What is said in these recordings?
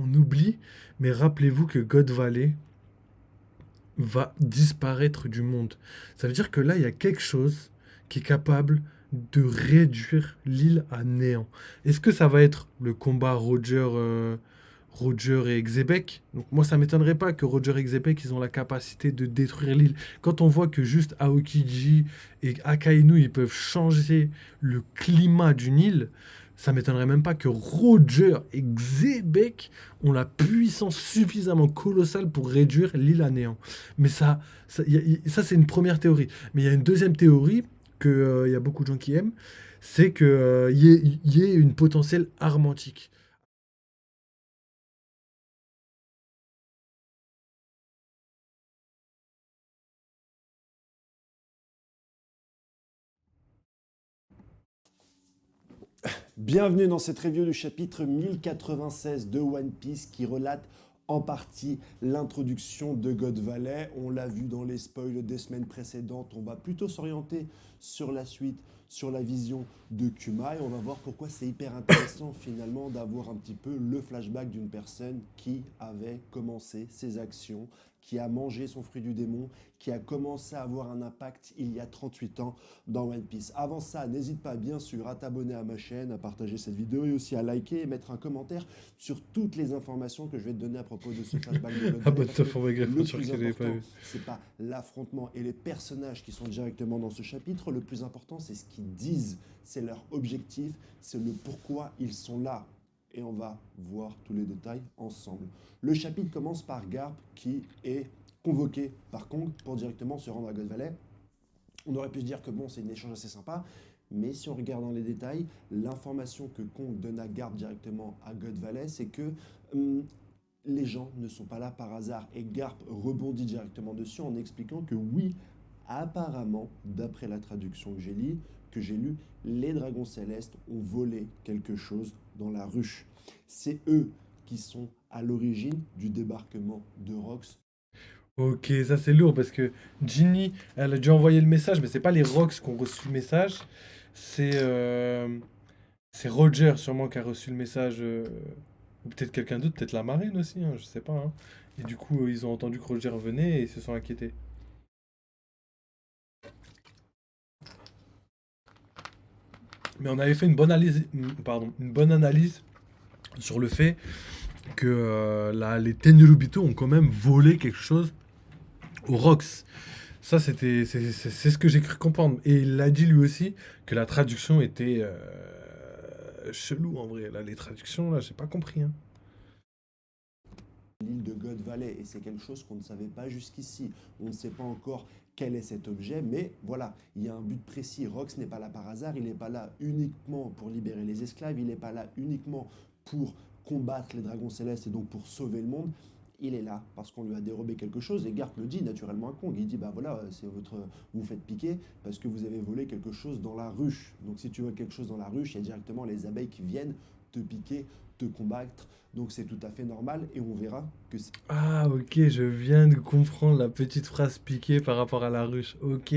on oublie, mais rappelez-vous que God Valley va disparaître du monde. Ça veut dire que là, il y a quelque chose qui est capable de réduire l'île à néant. Est-ce que ça va être le combat Roger et Xebec? Donc moi, ça m'étonnerait pas que Roger et Xebec, ils ont la capacité de détruire l'île. Quand on voit que juste Aokiji et Akainu, ils peuvent changer le climat d'une île, ça m'étonnerait même pas que Roger et Xebec ont la puissance suffisamment colossale pour réduire l'île à néant. Mais ça c'est une première théorie. Mais il y a une deuxième théorie que il y a beaucoup de gens qui aiment, c'est que y ait une potentielle arme antique. Bienvenue dans cette review du chapitre 1096 de One Piece qui relate en partie l'introduction de God Valley. On l'a vu dans les spoils des semaines précédentes, on va plutôt s'orienter sur la suite, sur la vision de Kuma et on va voir pourquoi c'est hyper intéressant finalement d'avoir un petit peu le flashback d'une personne qui avait commencé ses actions, qui a mangé son fruit du démon, qui a commencé à avoir un impact il y a 38 ans dans One Piece. Avant ça, n'hésite pas bien sûr à t'abonner à ma chaîne, à partager cette vidéo et aussi à liker et mettre un commentaire sur toutes les informations que je vais te donner à propos de ce flashback de God Ah Valley bah parce que top, on va greffer le sûr que plus je l'avais pas important, vu. c'est pas l'affrontement et les personnages qui sont directement dans ce chapitre, le plus important c'est ce qu'ils disent, c'est leur objectif, c'est le pourquoi ils sont là. Et on va voir tous les détails ensemble. Le chapitre commence par Garp qui est convoqué par Kong pour directement se rendre à God Valley. On aurait pu se dire que bon, c'est un échange assez sympa, mais si on regarde dans les détails, l'information que Kong donne à Garp directement à God Valley, c'est que hum, les gens ne sont pas là par hasard. Et Garp rebondit directement dessus en expliquant que oui, apparemment, d'après la traduction que j'ai lue, les dragons célestes ont volé quelque chose dans la ruche. C'est eux qui sont à l'origine du débarquement de Rox. Ok, ça c'est lourd parce que Ginny, elle a dû envoyer le message, mais c'est pas les Rocks qui ont reçu le message, c'est c'est Roger sûrement qui a reçu le message, ou peut-être quelqu'un d'autre, peut-être la marine aussi, hein, je sais pas, hein. Et du coup, ils ont entendu que Roger venait et ils se sont inquiétés. Mais on avait fait une bonne analyse, pardon, une bonne analyse sur le fait que les Tenryubito ont quand même volé quelque chose aux Rocks. Ça, c'est ce que j'ai cru comprendre. Et il a dit lui aussi que la traduction était chelou en vrai. Là, les traductions, là, j'ai pas compris, hein. L'île de God Valley et c'est quelque chose qu'on ne savait pas jusqu'ici. On ne sait pas encore quel est cet objet, mais voilà, il y a un but précis. Rox n'est pas là par hasard, il n'est pas là uniquement pour libérer les esclaves, il n'est pas là uniquement pour combattre les dragons célestes et donc pour sauver le monde. Il est là parce qu'on lui a dérobé quelque chose et Garp le dit naturellement à Kong. Il dit bah voilà, c'est votre, vous faites piquer parce que vous avez volé quelque chose dans la ruche. Donc si tu veux quelque chose dans la ruche, il y a directement les abeilles qui viennent te piquer, te combattre. Donc c'est tout à fait normal et on verra que c'est Ah, ok, je viens de comprendre la petite phrase piquée par rapport à la ruche. Ok.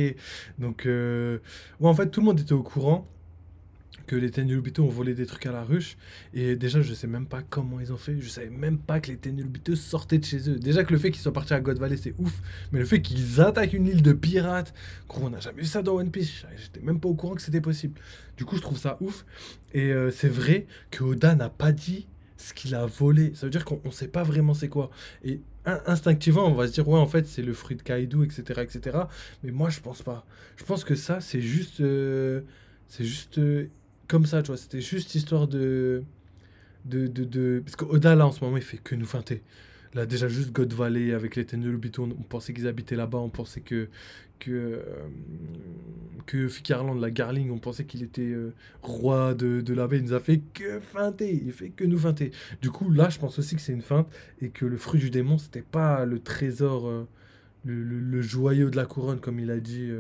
Donc, ouais, en fait, tout le monde était au courant que les Tenryubito ont volé des trucs à la ruche. Et déjà, je sais même pas comment ils ont fait. Je savais même pas que les Tenryubito sortaient de chez eux. Déjà que le fait qu'ils soient partis à God Valley, c'est ouf. Mais le fait qu'ils attaquent une île de pirates, gros, on n'a jamais vu ça dans One Piece. J'étais même pas au courant que c'était possible. Du coup, je trouve ça ouf. Et c'est vrai que Oda n'a pas dit ce qu'il a volé. Ça veut dire qu'on sait pas vraiment c'est quoi. Et instinctivement, on va se dire, ouais, en fait, c'est le fruit de Kaido, etc., etc. Mais moi, je pense pas. Je pense que ça, c'est juste. C'est juste comme ça, tu vois. C'était juste histoire Parce que Oda, là, en ce moment, il fait que nous feinter. Là, déjà, juste God Valley avec les Tenryubito, on pensait qu'ils habitaient là-bas, on pensait que, euh, que Ficarland, la Garling, on pensait qu'il était roi de la baie. Il nous a fait que feinter, il fait que nous feinter. Du coup, là, je pense aussi que c'est une feinte et que le fruit du démon, c'était pas le trésor, le joyau de la couronne, comme il a dit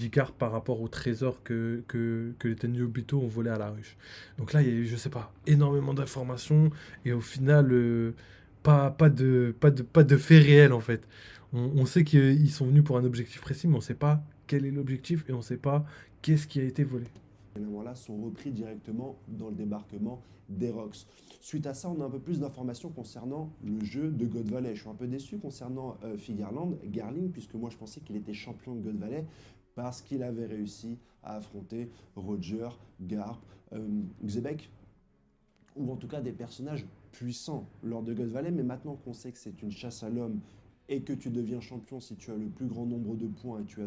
Garp par rapport au trésor que les Tenryubito ont volé à la ruche. Donc là, il y a eu, je sais pas, énormément d'informations et au final, pas de faits réels en fait. On sait qu'ils sont venus pour un objectif précis, mais on sait pas quel est l'objectif et on sait pas qu'est-ce qui a été volé. éléments-là sont repris directement dans le débarquement des Rocks. Suite à ça, on a un peu plus d'informations concernant le jeu de God Valley. Je suis un peu déçu concernant Figarland, Garling, puisque moi je pensais qu'il était champion de God Valley parce qu'il avait réussi à affronter Roger, Garp, Xebec, ou en tout cas des personnages puissants lors de God Valley, mais maintenant qu'on sait que c'est une chasse à l'homme et que tu deviens champion si tu as le plus grand nombre de points et tu as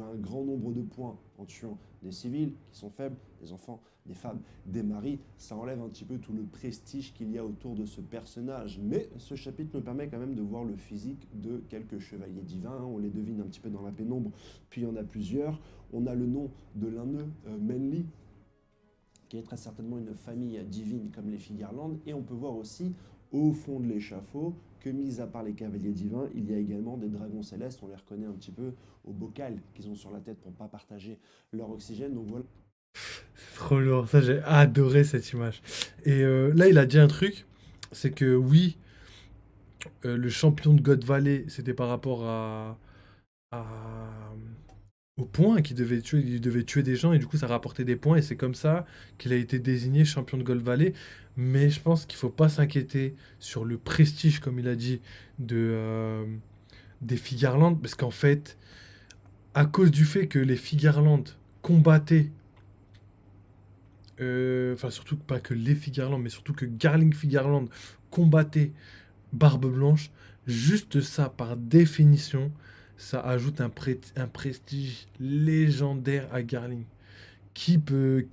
un grand nombre de points en tuant des civils qui sont faibles, des enfants, des femmes, des maris, ça enlève un petit peu tout le prestige qu'il y a autour de ce personnage. Mais ce chapitre me permet quand même de voir le physique de quelques chevaliers divins, on les devine un petit peu dans la pénombre, puis il y en a plusieurs. On a le nom de l'un d'eux, Menli, qui est très certainement une famille divine comme les Figarland, et on peut voir aussi au fond de l'échafaud que, mis à part les cavaliers divins, il y a également des dragons célestes, on les reconnaît un petit peu au bocal qu'ils ont sur la tête pour ne pas partager leur oxygène, donc voilà. C'est trop lourd, ça j'ai adoré cette image. Et là, il a dit un truc, c'est que oui, le champion de God Valley, c'était par rapport à- au point qu'il devait tuer, il devait tuer des gens et du coup ça rapportait des points et c'est comme ça qu'il a été désigné champion de God Valley. Mais je pense qu'il faut pas s'inquiéter sur le prestige, comme il a dit, des Figarland, parce qu'en fait, à cause du fait que les Figarland combattaient, enfin surtout pas que les Figarland, mais surtout que Garling Figarland combattait Barbe Blanche, juste ça, par définition, ça ajoute un prestige légendaire à Garling. Qui peut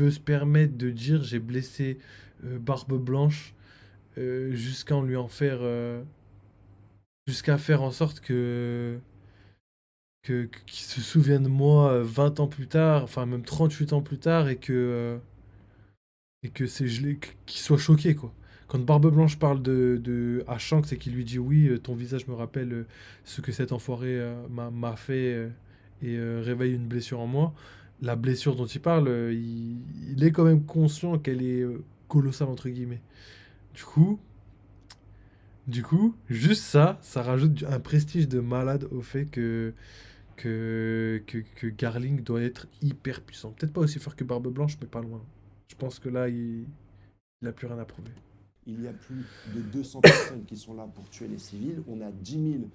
se permettre de dire j'ai blessé Barbe Blanche jusqu'à en lui en faire jusqu'à faire en sorte qu'il se souvienne de moi 20 ans plus tard, enfin même 38 ans plus tard et que c'est qu'il soit choqué quoi. Quand Barbe Blanche parle à Shanks et qu'il lui dit oui, ton visage me rappelle ce que cet enfoiré m'a fait et réveille une blessure en moi. La blessure dont il parle, il est quand même conscient qu'elle est colossale entre guillemets. Du coup, juste ça, ça rajoute un prestige de malade au fait que Garling doit être hyper puissant. Peut-être pas aussi fort que Barbe Blanche, mais pas loin. Je pense que là, il a plus rien à prouver. Il y a plus de 200 personnes qui sont là pour tuer les civils. On a 10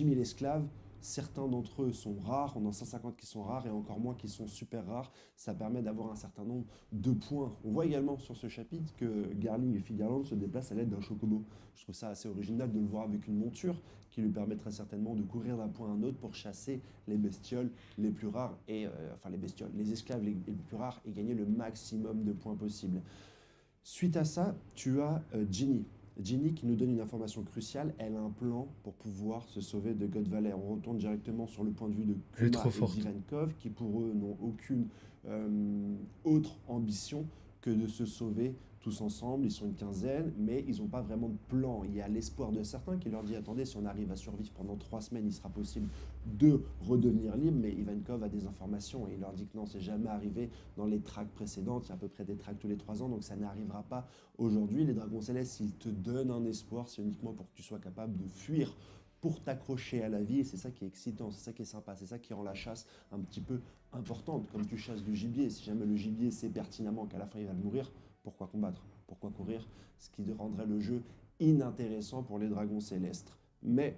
000 esclaves. Certains d'entre eux sont rares. On en a 150 qui sont rares et encore moins qui sont super rares. Ça permet d'avoir un certain nombre de points. On voit également sur ce chapitre que Garling et Figarland se déplacent à l'aide d'un chocobo. Je trouve ça assez original de le voir avec une monture qui lui permettrait certainement de courir d'un point à un autre pour chasser les bestioles les plus rares enfin les bestioles, les esclaves les plus rares et gagner le maximum de points possible. Suite à ça, tu as Ginny. Ginny qui nous donne une information cruciale, elle a un plan pour pouvoir se sauver de God Valley. On retourne directement sur le point de vue de Elle est Kuma trop et forte. d'Ivankov qui pour eux n'ont aucune autre ambition que de se sauver tous ensemble. Ils sont une quinzaine, mais ils n'ont pas vraiment de plan. Il y a l'espoir de certains qui leur dit attendez, si on arrive à survivre pendant 3 semaines, il sera possible de redevenir libre. Mais Ivankov a des informations et il leur dit que non, c'est jamais arrivé dans les tracks précédentes. Il y a à peu près des tracks tous les 3 ans, donc ça n'arrivera pas aujourd'hui. Les Dragons Célestes, s'ils te donnent un espoir, c'est uniquement pour que tu sois capable de fuir pour t'accrocher à la vie, et c'est ça qui est excitant, c'est ça qui est sympa, c'est ça qui rend la chasse un petit peu importante, comme tu chasses du gibier. Si jamais le gibier sait pertinemment qu'à la fin il va mourir, pourquoi combattre? Pourquoi courir? Ce qui rendrait le jeu inintéressant pour les dragons célestes. Mais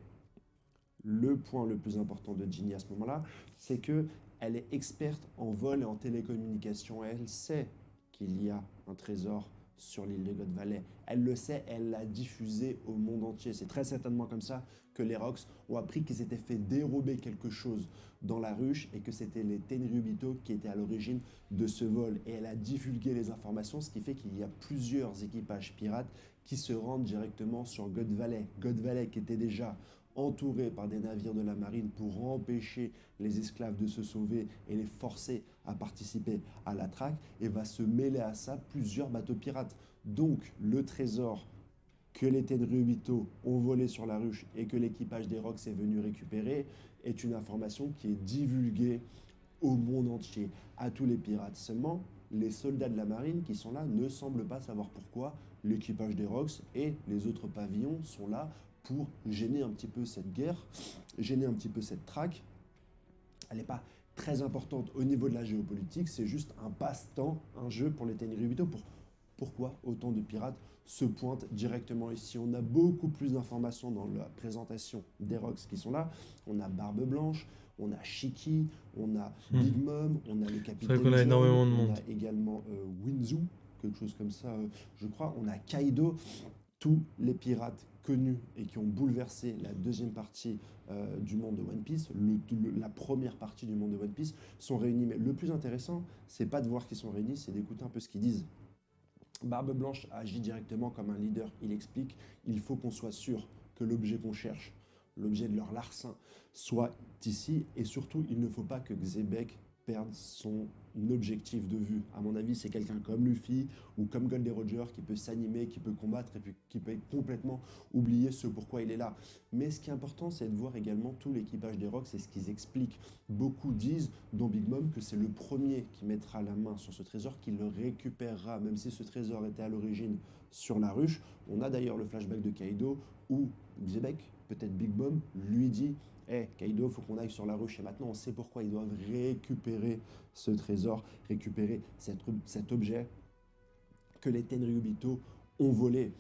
le point le plus important de Ginny à ce moment-là, c'est que elle est experte en vol et en télécommunication. Elle sait qu'il y a un trésor sur l'île de God Valley. Elle le sait, elle l'a diffusé au monde entier. C'est très certainement comme ça que les Rocks ont appris qu'ils s'étaient fait dérober quelque chose dans la ruche et que c'était les Tenryubito qui étaient à l'origine de ce vol. Et elle a divulgué les informations, ce qui fait qu'il y a plusieurs équipages pirates qui se rendent directement sur God Valley. God Valley qui était déjà entouré par des navires de la marine pour empêcher les esclaves de se sauver et les forcer à participer à la traque, et va se mêler à ça plusieurs bateaux pirates. Donc le trésor que les Tenryubito ont volé sur la ruche et que l'équipage des Rocks est venu récupérer est une information qui est divulguée au monde entier, à tous les pirates. Seulement, les soldats de la marine qui sont là ne semblent pas savoir pourquoi l'équipage des Rocks et les autres pavillons sont là pour gêner un petit peu cette guerre, gêner un petit peu cette traque. Elle n'est pas très importante au niveau de la géopolitique, c'est juste un passe-temps, un jeu pour les Tenryubito. Pourquoi autant de pirates se pointent directement ici? On a beaucoup plus d'informations dans la présentation des Rocks qui sont là. On a Barbe Blanche, on a Shiki, on a Hmm. Big Mom, on a le C'est vrai qu'on capitaine a John, énormément de on monde. a également Winzu, quelque chose comme ça, je crois. On a Kaido, tous les pirates connus et qui ont bouleversé la deuxième partie du monde de One Piece, la première partie du monde de One Piece, sont réunis. Mais le plus intéressant, c'est pas de voir qu'ils sont réunis, c'est d'écouter un peu ce qu'ils disent. Barbe Blanche agit directement comme un leader. Il explique il faut qu'on soit sûr que l'objet qu'on cherche, l'objet de leur larcin, soit ici. Et surtout, il ne faut pas que Xebec perde son objectif de vue. À mon avis, c'est quelqu'un comme Luffy ou comme Gold Roger qui peut s'animer, qui peut combattre et puis qui peut complètement oublier ce pourquoi il est là. Mais ce qui est important, c'est de voir également tout l'équipage des Rocks et ce qu'ils expliquent. Beaucoup disent, dont Big Mom, que c'est le premier qui mettra la main sur ce trésor, qui le récupérera, même si ce trésor était à l'origine sur la ruche. On a d'ailleurs le flashback de Kaido où Xebec, peut-être Big Mom, lui dit hey, Kaido, faut qu'on aille sur la ruche. Et maintenant, on sait pourquoi ils doivent récupérer ce trésor, récupérer cet objet que les Tenryubito ont volé.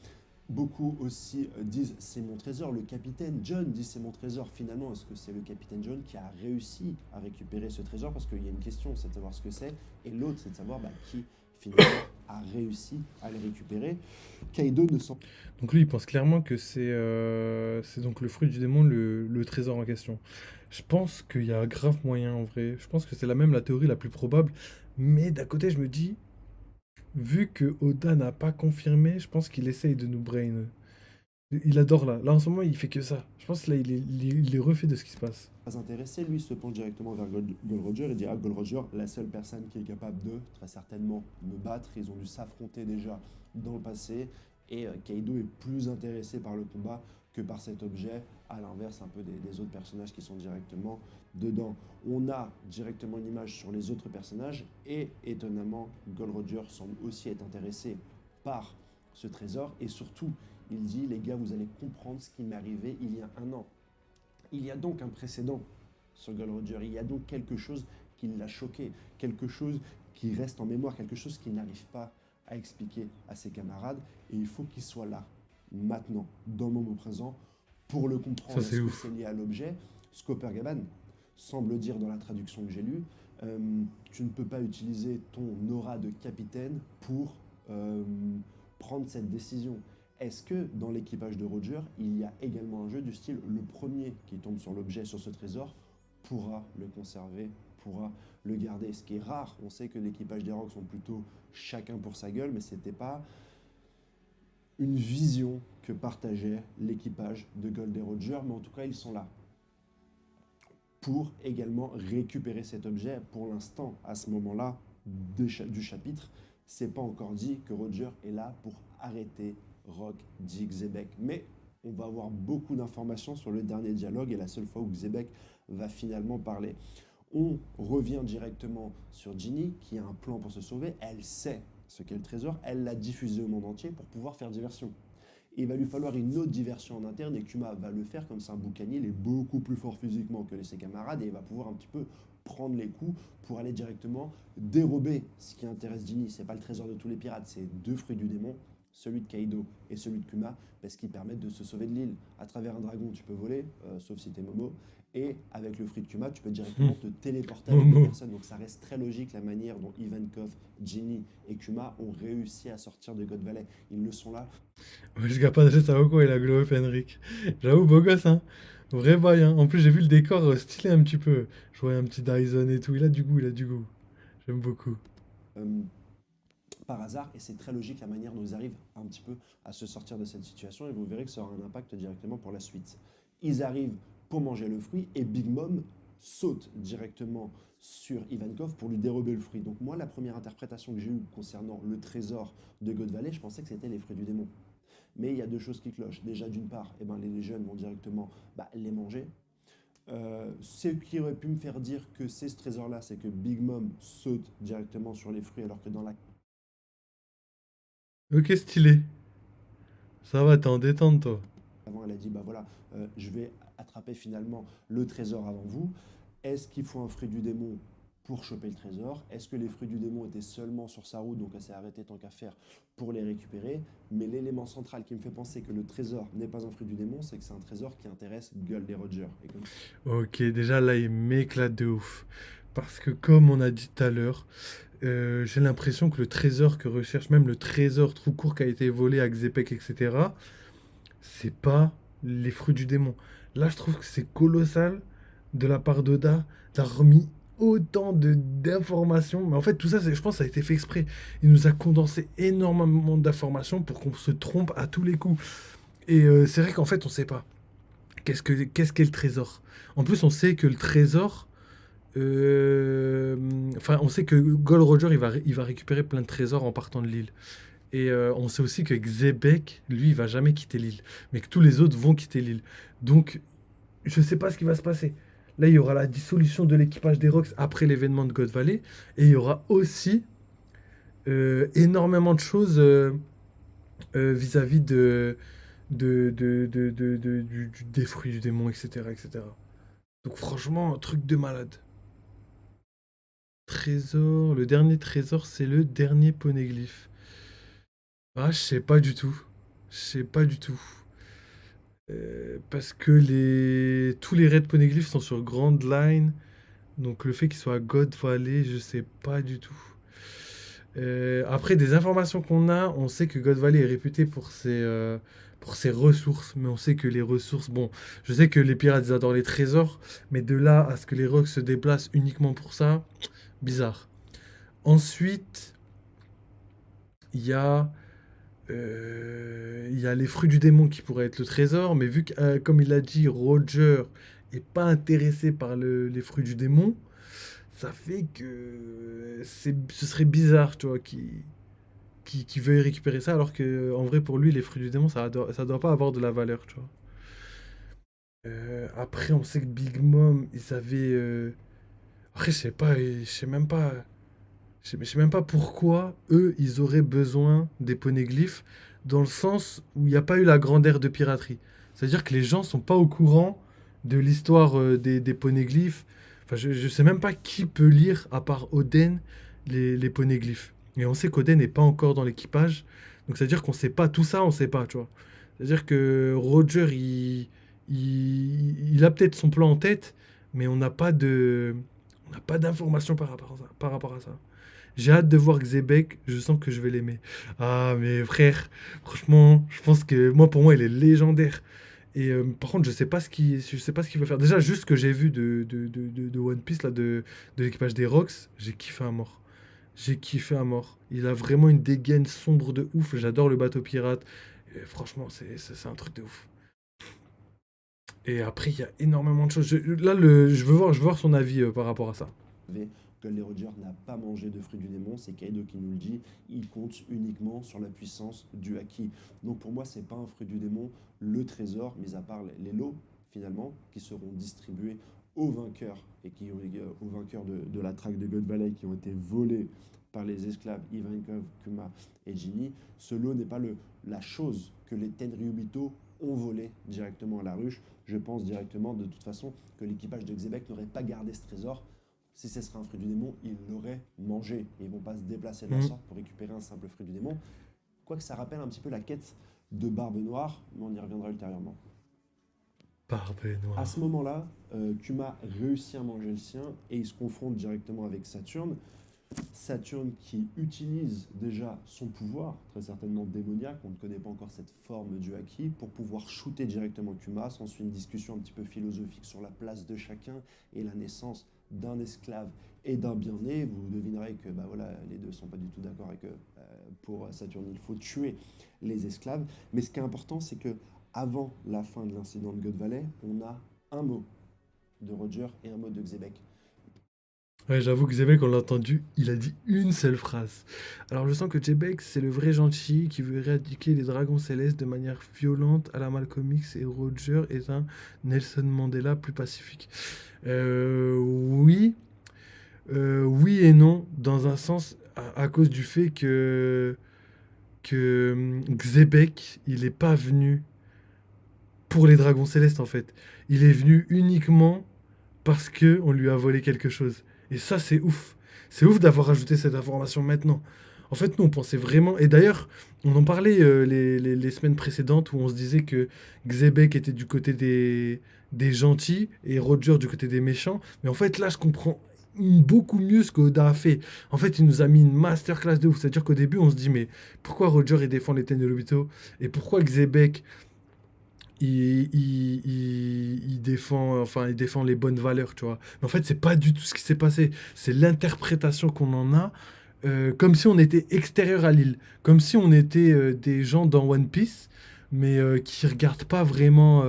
Beaucoup aussi disent c'est mon trésor. Le capitaine John dit c'est mon trésor. Finalement, est-ce que c'est le capitaine John qui a réussi à récupérer ce trésor? Parce qu'il y a une question, c'est de savoir ce que c'est. Et l'autre, c'est de savoir qui finalement a réussi à le récupérer. Kaido ne sent Donc lui, il pense clairement que c'est donc le fruit du démon, le trésor en question. Je pense qu'il y a grave moyen en vrai. Je pense que c'est la théorie la plus probable. Mais d'un côté, je me dis, vu que Oda n'a pas confirmé, je pense qu'il essaye de nous brain. Il adore là. Là en ce moment, il fait que ça. Je pense que là, il est refait de ce qui se passe. pas intéressé. Lui se penche directement vers Gold Roger et dit à Gold Roger, la seule personne qui est capable de, très certainement, me battre. Ils ont dû s'affronter déjà dans le passé. Et Kaido est plus intéressé par le combat que par cet objet, à l'inverse un peu des autres personnages qui sont directement dedans. On a directement une image sur les autres personnages et étonnamment, Gold Roger semble aussi être intéressé par ce trésor et surtout, il dit les gars, vous allez comprendre ce qui m'est arrivé il y a un an. Il y a donc un précédent sur Gold Roger, il y a donc quelque chose qui l'a choqué, quelque chose qui reste en mémoire, quelque chose qu'il n'arrive pas à expliquer à ses camarades, et il faut qu'il soit là, maintenant, dans le moment présent, pour le Ça, comprendre. c'est Est-ce que c'est ouf. lié à l'objet? Scopper-Gaban semble dire dans la traduction que j'ai lue, tu ne peux pas utiliser ton aura de capitaine pour prendre cette décision. Est-ce que dans l'équipage de Roger, il y a également un jeu du style le premier qui tombe sur l'objet, sur ce trésor, pourra le conserver, pourra le garder? Ce qui est rare, on sait que l'équipage des Rocks sont plutôt chacun pour sa gueule, mais ce n'était pas une vision que partageait l'équipage de Gold et Roger, mais en tout cas ils sont là pour également récupérer cet objet. Pour l'instant, à ce moment-là du chapitre, c'est pas encore dit que Roger est là pour arrêter Rock dit Xebec. Mais on va avoir beaucoup d'informations sur le dernier dialogue et la seule fois où Xebec va finalement parler. On revient directement sur Ginny qui a un plan pour se sauver. Elle sait ce qu'est le trésor. Elle l'a diffusé au monde entier pour pouvoir faire diversion. Et il va lui falloir une autre diversion en interne et Kuma va le faire comme c'est un boucanier, il est beaucoup plus fort physiquement que ses camarades et il va pouvoir un petit peu prendre les coups pour aller directement dérober ce qui intéresse Ginny. C'est pas le trésor de tous les pirates, c'est deux fruits du démon, celui de Kaido et celui de Kuma, parce qu'ils permettent de se sauver de l'île. À travers un dragon, tu peux voler, sauf si t'es Momo, et avec le fruit de Kuma, tu peux directement te téléporter avec des Momo. personnes. Donc ça reste très logique la manière dont Ivankov, Ginny et Kuma ont réussi à sortir de God Valley. Ils le sont là. Ouais, ce gars pas de Saoko, il a glow up Henrik. J'avoue, beau gosse, hein. Vrai bail, hein. En plus, j'ai vu le décor stylé un petit peu. Je voyais un petit Dyson et tout. Il a du goût, il a du goût. J'aime beaucoup. euh, Par hasard, et c'est très logique la manière dont ils arrivent un petit peu à se sortir de cette situation, et vous verrez que ça aura un impact directement pour la suite. Ils arrivent pour manger le fruit, et Big Mom saute directement sur Ivankov pour lui dérober le fruit. Donc moi, la première interprétation que j'ai eue concernant le trésor de God Valley, je pensais que c'était les fruits du démon. Mais il y a deux choses qui clochent. Déjà, d'une part, eh ben, les jeunes vont directement les manger. Ce qui aurait pu me faire dire que c'est ce trésor-là, c'est que Big Mom saute directement sur les fruits, alors que dans la Ok, stylé. Ça va, t'es en détente, toi. avant, elle a dit, bah voilà, je vais attraper finalement le trésor avant vous. Est-ce qu'il faut un fruit du démon pour choper le trésor? Est-ce que les fruits du démon étaient seulement sur sa route, donc elle s'est arrêtée tant qu'à faire pour les récupérer? Mais l'élément central qui me fait penser que le trésor n'est pas un fruit du démon, c'est que c'est un trésor qui intéresse Gold et Roger. Et comme Ok, déjà là, il m'éclate de ouf. Parce que comme on a dit tout à l'heure, j'ai l'impression que le trésor que recherche, même le trésor tout court qui a été volé à Xepec, etc., c'est pas les fruits du démon. Là, je trouve que c'est colossal de la part d'Oda d'avoir remis autant d'informations. Mais en fait, tout ça, je pense que ça a été fait exprès. Il nous a condensé énormément d'informations pour qu'on se trompe à tous les coups. Et c'est vrai qu'en fait, on sait pas. Qu'est-ce qu'est le trésor? En plus, on sait que le trésor. Enfin, on sait que Gold Roger, il va récupérer plein de trésors en partant de l'île. Et on sait aussi que Xebec, lui, il va jamais quitter l'île. Mais que tous les autres vont quitter l'île. Donc, je sais pas ce qui va se passer. Là, il y aura la dissolution de l'équipage des Rocks après l'événement de God Valley. Et il y aura aussi énormément de choses vis-à-vis des fruits du démon, etc., etc. Donc, franchement, un truc de malade. Trésor. Le dernier trésor, c'est le dernier poneglyphe. Ah, je sais pas du tout. Je sais pas du tout. Parce que tous les raids poneglyphes sont sur Grand Line. Donc le fait qu'il soit à God Valley, je sais pas du tout. Après, des informations qu'on a, on sait que God Valley est réputé pour ses ressources. Mais on sait que les ressources. Bon, je sais que les pirates ils adorent les trésors. Mais de là à ce que les rocs se déplacent uniquement pour ça, bizarre. Ensuite, il y a. Il y a les fruits du démon qui pourraient être le trésor, mais vu que, comme il a dit, Roger est pas intéressé par les fruits du démon, ça fait que ce serait bizarre, tu vois, qui veuille récupérer ça, alors que en vrai pour lui, les fruits du démon, ça doit pas avoir de la valeur, tu vois. Après, on sait que Big Mom, ils avaient. Après, je sais pas, je sais même pas pourquoi eux, ils auraient besoin des poneglyphes dans le sens où il n'y a pas eu la grande ère de piraterie. C'est-à-dire que les gens sont pas au courant de l'histoire des poneglyphes. Enfin, je sais même pas qui peut lire, à part Oden, les poneglyphes. Et on sait qu'Oden n'est pas encore dans l'équipage. Donc c'est-à-dire qu'on sait pas tout ça, on sait pas, tu vois. C'est-à-dire que Roger, il a peut-être son plan en tête, mais on n'a pas d'informations par rapport à ça. J'ai hâte de voir Xebec, je sens que je vais l'aimer. Ah, mais frère, franchement, je pense que moi, pour moi, il est légendaire. Et par contre, je sais pas ce qu'il va faire. Déjà, juste ce que j'ai vu de One Piece, là, de l'équipage des Rocks, j'ai kiffé à mort. J'ai kiffé à mort. Il a vraiment une dégaine sombre de ouf. J'adore le bateau pirate. Et franchement, c'est un truc de ouf. Et après, il y a énormément de choses. Là, je veux voir son avis par rapport à ça. Gold Roger n'a pas mangé de fruits du démon, c'est Kaido qui nous le dit, il compte uniquement sur la puissance du haki. Donc pour moi, c'est pas un fruit du démon, le trésor, mis à part les lots finalement, qui seront distribués aux vainqueurs et aux vainqueurs de la traque de God Valley qui ont été volés par les esclaves Ivankov, Kuma et Ginny. Ce lot n'est pas la chose que les Tenryubito ont volé directement à la ruche. Je pense directement de toute façon que l'équipage de Xebec n'aurait pas gardé ce trésor. Si ce serait un fruit du démon, ils l'auraient mangé. Et ils ne vont pas se déplacer de la sorte pour récupérer un simple fruit du démon. Quoique ça rappelle un petit peu la quête de Barbe Noire, mais on y reviendra ultérieurement. Barbe À noire. ce moment-là, Kuma réussit à manger le sien et il se confronte directement avec Saturne. Saturne qui utilise déjà son pouvoir, très certainement démoniaque, on ne connaît pas encore cette forme du haki, pour pouvoir shooter directement Kuma. S'ensuit une discussion un petit peu philosophique sur la place de chacun et la naissance d'un esclave et d'un bien-né. Vous devinerez que bah voilà, les deux ne sont pas du tout d'accord et que pour Saturne, il faut tuer les esclaves. Mais ce qui est important, c'est que avant la fin de l'incident de God Valley, on a un mot de Roger et un mot de Xebec. Ouais, j'avoue que Zebek, on l'a entendu, il a dit une seule phrase. Alors je sens que Zebek, c'est le vrai gentil qui veut éradiquer les dragons célestes de manière violente à la Malcolm X et Roger est un Nelson Mandela plus pacifique. Oui, oui et non, dans un sens, à cause du fait que Xebec, il n'est pas venu pour les dragons célestes en fait. Il est venu uniquement parce que on lui a volé quelque chose. Et ça, c'est ouf. C'est ouf d'avoir ajouté cette information maintenant. En fait, nous, on pensait vraiment. Et d'ailleurs, on en parlait les semaines précédentes où on se disait que Xebec était du côté des gentils et Roger du côté des méchants. Mais en fait, là, je comprends beaucoup mieux ce qu'Oda a fait. En fait, il nous a mis une masterclass de ouf. C'est-à-dire qu'au début, on se dit, mais pourquoi Roger il défend les Tenryubito et pourquoi Xebec il défend les bonnes valeurs, tu vois. Mais en fait, c'est pas du tout ce qui s'est passé. C'est l'interprétation qu'on en a, comme si on était extérieur à l'île, comme si on était des gens dans One Piece, mais qui regardent pas vraiment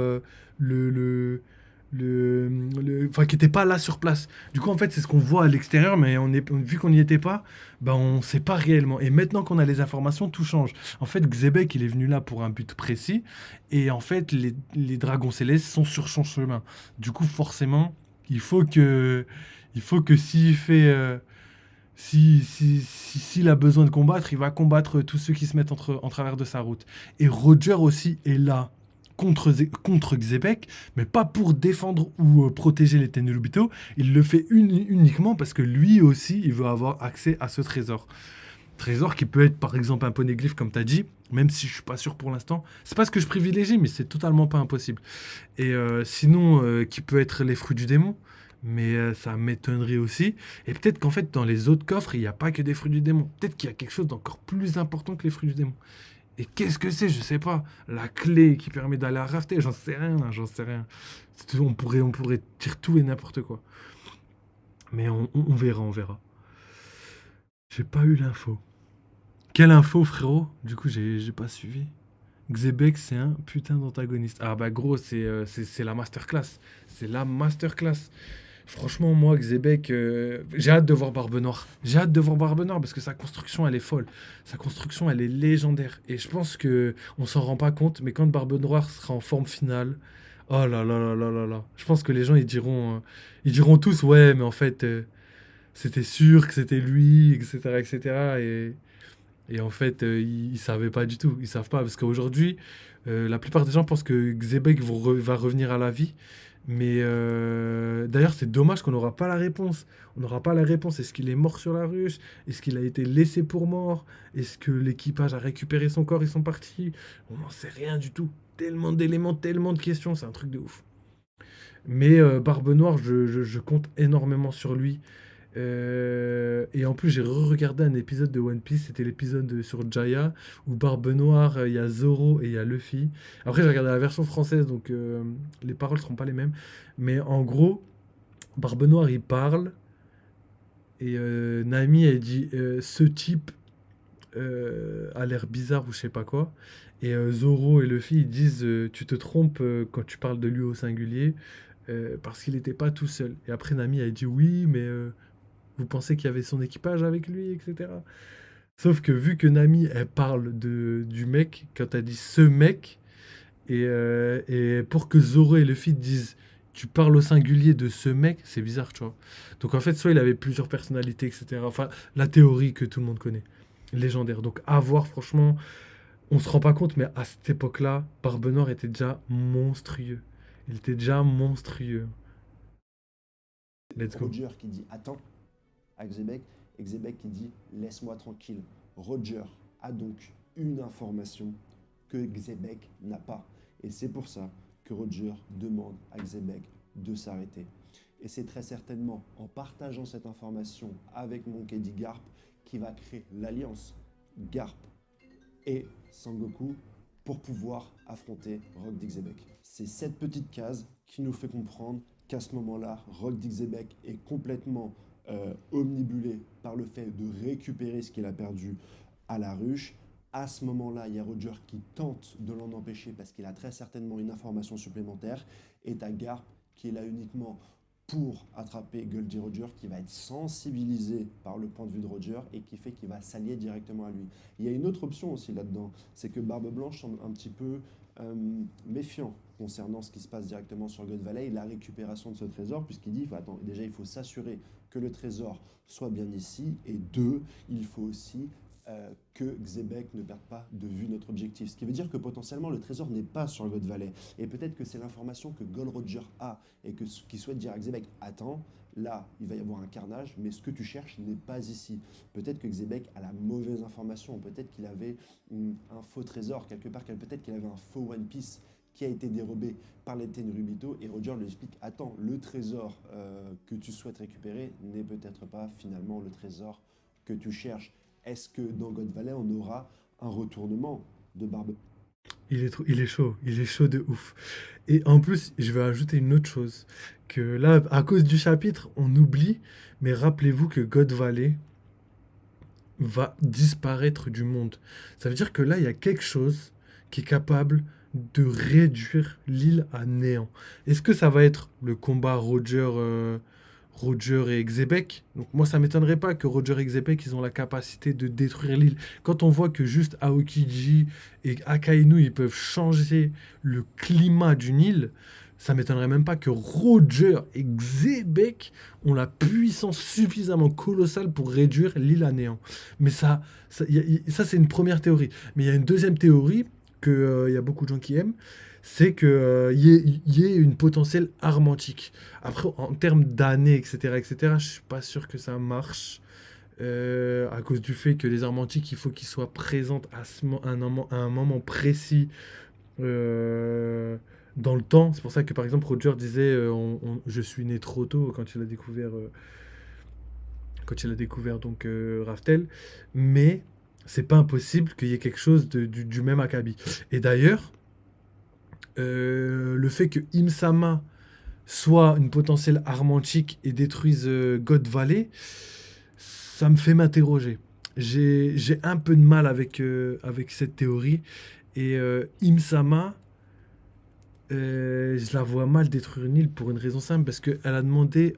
le, le, enfin, qui n'étaient pas là sur place. Du coup, en fait, c'est ce qu'on voit à l'extérieur, mais vu qu'on n'y était pas, ben, on sait pas réellement. Et maintenant qu'on a les informations, tout change. En fait, Xebec, il est venu là pour un but précis. Et en fait, les dragons célestes sont sur son chemin. Du coup, forcément, il faut que, il faut que s'il fait, s'il a besoin de combattre, il va combattre tous ceux qui se mettent en travers de sa route. Et Roger aussi est là contre Xebec, mais pas pour défendre ou protéger les Tenryubito. Il le fait uniquement parce que lui aussi, il veut avoir accès à ce trésor. Trésor qui peut être par exemple un poneglyphe comme tu as dit, même si je suis pas sûr pour l'instant. C'est pas ce que je privilégie, mais c'est totalement pas impossible. Et sinon, qui peut être les fruits du démon, mais ça m'étonnerait aussi. Et peut-être qu'en fait, dans les autres coffres, il n'y a pas que des fruits du démon. Peut-être qu'il y a quelque chose d'encore plus important que les fruits du démon. Et qu'est-ce que c'est? Je sais pas. La clé qui permet d'aller à Rafter, j'en sais rien, hein, j'en sais rien. On pourrait dire tout et n'importe quoi. Mais on verra, on verra. J'ai pas eu l'info. Quelle info, frérot? Du coup, j'ai pas suivi. Xebec, c'est un putain d'antagoniste. Ah bah gros, c'est la masterclass. C'est la masterclass. Franchement, moi, Xebec, j'ai hâte de voir Barbe Noire. J'ai hâte de voir Barbe Noire parce que sa construction, elle est folle. Sa construction, elle est légendaire. Et je pense que on s'en rend pas compte, mais quand Barbe Noire sera en forme finale, oh là là là là là là. Je pense que les gens, ils diront tous, ouais, mais en fait, c'était sûr que c'était lui, etc., etc. Et en fait, ils savaient pas du tout. Ils savent pas parce qu'aujourd'hui, la plupart des gens pensent que Xebec va revenir à la vie. Mais d'ailleurs, c'est dommage qu'on n'aura pas la réponse. On n'aura pas la réponse. Est-ce qu'il est mort sur la ruche? Est-ce qu'il a été laissé pour mort? Est-ce que l'équipage a récupéré son corps? Ils sont partis? On n'en sait rien du tout. Tellement d'éléments, tellement de questions. C'est un truc de ouf. Mais Barbe Noire, je compte énormément sur lui. Et en plus, j'ai re-regardé un épisode de One Piece, c'était l'épisode sur Jaya, où Barbe Noire, il y a Zoro et il y a Luffy. Après, j'ai regardé la version française, donc les paroles seront pas les mêmes. Mais en gros, Barbe Noire, il parle, et Nami, elle dit ce type a l'air bizarre ou je sais pas quoi. Et Zoro et Luffy, ils disent tu te trompes quand tu parles de lui au singulier, parce qu'il n'était pas tout seul. Et après, Nami, elle dit oui, mais. Vous pensez qu'il y avait son équipage avec lui, etc. Sauf que vu que Nami, elle parle du mec, quand elle dit ce mec, et pour que Zoro et Luffy disent tu parles au singulier de ce mec, c'est bizarre, tu vois. Donc en fait, soit il avait plusieurs personnalités, etc. Enfin, la théorie que tout le monde connaît, légendaire. Donc à voir, franchement, on se rend pas compte, mais à cette époque-là, Barbe Noire était déjà monstrueux. Il était déjà monstrueux. Let's go. Roger qui dit attends à Xebec, et Xebec qui dit laisse-moi tranquille. Roger a donc une information que Xebec n'a pas. Et c'est pour ça que Roger demande à Xebec de s'arrêter. Et c'est très certainement en partageant cette information avec Monkey D. Garp qui va créer l'alliance Garp et Sangoku pour pouvoir affronter Rock Dixebec. C'est cette petite case qui nous fait comprendre qu'à ce moment-là, Rock Dixebec est complètement omnibulé par le fait de récupérer ce qu'il a perdu à la ruche. À ce moment-là, il y a Roger qui tente de l'en empêcher parce qu'il a très certainement une information supplémentaire. Et t'as Garp qui est là uniquement pour attraper Goldie Roger, qui va être sensibilisé par le point de vue de Roger et qui fait qu'il va s'allier directement à lui. Il y a une autre option aussi là-dedans, c'est que Barbe Blanche semble un petit peu méfiant concernant ce qui se passe directement sur God Valley et la récupération de ce trésor, puisqu'il dit, attends, déjà il faut s'assurer que le trésor soit bien ici, et deux, il faut aussi que Xebec ne perde pas de vue notre objectif. Ce qui veut dire que potentiellement le trésor n'est pas sur God Valley. Et peut-être que c'est l'information que Gold Roger a et que ce qui souhaite dire à Xebec, attends, là, il va y avoir un carnage, mais ce que tu cherches n'est pas ici. Peut-être que Xebec a la mauvaise information, peut-être qu'il avait un faux trésor quelque part, peut-être qu'il avait un faux One Piece qui a été dérobé par les Tenryubito, et Roger lui explique, attends, le trésor que tu souhaites récupérer n'est peut-être pas finalement le trésor que tu cherches. Est-ce que dans God Valley, on aura un retournement de Barbe? Il est chaud de ouf. Et en plus, je vais ajouter une autre chose, que là, à cause du chapitre, on oublie, mais rappelez-vous que God Valley va disparaître du monde. Ça veut dire que là, il y a quelque chose qui est capable de réduire l'île à néant. Est-ce que ça va être le combat Roger et Xebec? Donc moi, ça m'étonnerait pas que Roger et Xebec, ils ont la capacité de détruire l'île. Quand on voit que juste Aokiji et Akainu, ils peuvent changer le climat d'une île, ça m'étonnerait même pas que Roger et Xebec ont la puissance suffisamment colossale pour réduire l'île à néant. Mais ça c'est une première théorie. Mais il y a une deuxième théorie que il y a beaucoup de gens qui aiment, c'est qu'il y ait une potentielle arme antique. Après, en termes d'années, etc., je suis pas sûr que ça marche. À cause du fait que les armes antiques, il faut qu'ils soient présentes à un moment précis dans le temps. C'est pour ça que, par exemple, Roger disait je suis né trop tôt quand il a découvert donc Raftel. Mais c'est pas impossible qu'il y ait quelque chose du même acabit. Et d'ailleurs, le fait que Imsama soit une potentielle arme antique et détruise God Valley, ça me fait m'interroger. J'ai un peu de mal avec cette théorie. Et Imsama, je la vois mal détruire une île pour une raison simple, parce qu'elle a demandé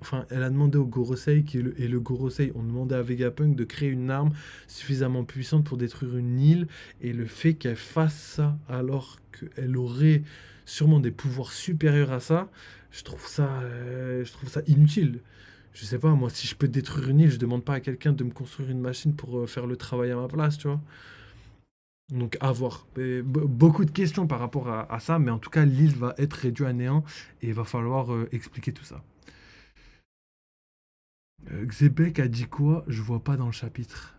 au Gorosei, et le Gorosei ont demandé à Vegapunk de créer une arme suffisamment puissante pour détruire une île, et le fait qu'elle fasse ça alors qu'elle aurait sûrement des pouvoirs supérieurs à ça, je trouve ça inutile. Je sais pas, moi, si je peux détruire une île, je demande pas à quelqu'un de me construire une machine pour faire le travail à ma place, tu vois. Donc à voir. Beaucoup de questions par rapport à ça, mais en tout cas, l'île va être réduite à néant et il va falloir expliquer tout ça. Xebec a dit quoi? Je vois pas dans le chapitre.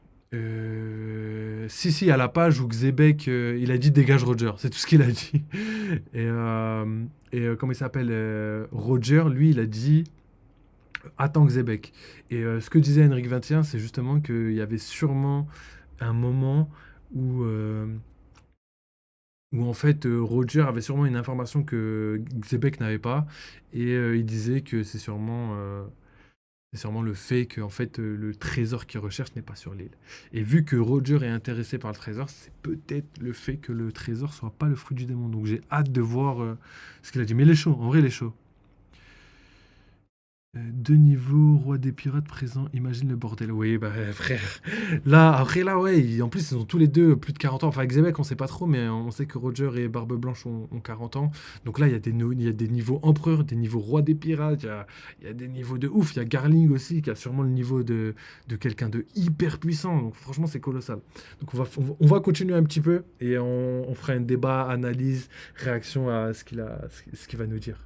Si, à la page où Xebec, il a dit dégage Roger, c'est tout ce qu'il a dit. Comment il s'appelle Roger, lui, il a dit attends Xebec. Et ce que disait Henrik 21, c'est justement qu'il y avait sûrement un moment où, où en fait Roger avait sûrement une information que Xebec n'avait pas, et il disait que c'est sûrement le fait que en fait, le trésor qu'il recherche n'est pas sur l'île. Et vu que Roger est intéressé par le trésor, c'est peut-être le fait que le trésor soit pas le fruit du démon. Donc j'ai hâte de voir ce qu'il a dit. Mais il est chaud, en vrai il est chaud. Deux niveaux, roi des pirates présent, imagine le bordel. Oui, bah frère. Là, après là, ouais, en plus ils ont tous les deux plus de 40 ans. Enfin, Xebec, on sait pas trop, mais on sait que Roger et Barbe Blanche ont 40 ans. Donc là, il y a des niveaux empereur, des niveaux roi des pirates, il y a des niveaux de ouf. Il y a Garling aussi, qui a sûrement le niveau de quelqu'un de hyper puissant. Donc franchement, c'est colossal. Donc on va continuer un petit peu et on fera un débat, analyse, réaction à ce qu'il va nous dire.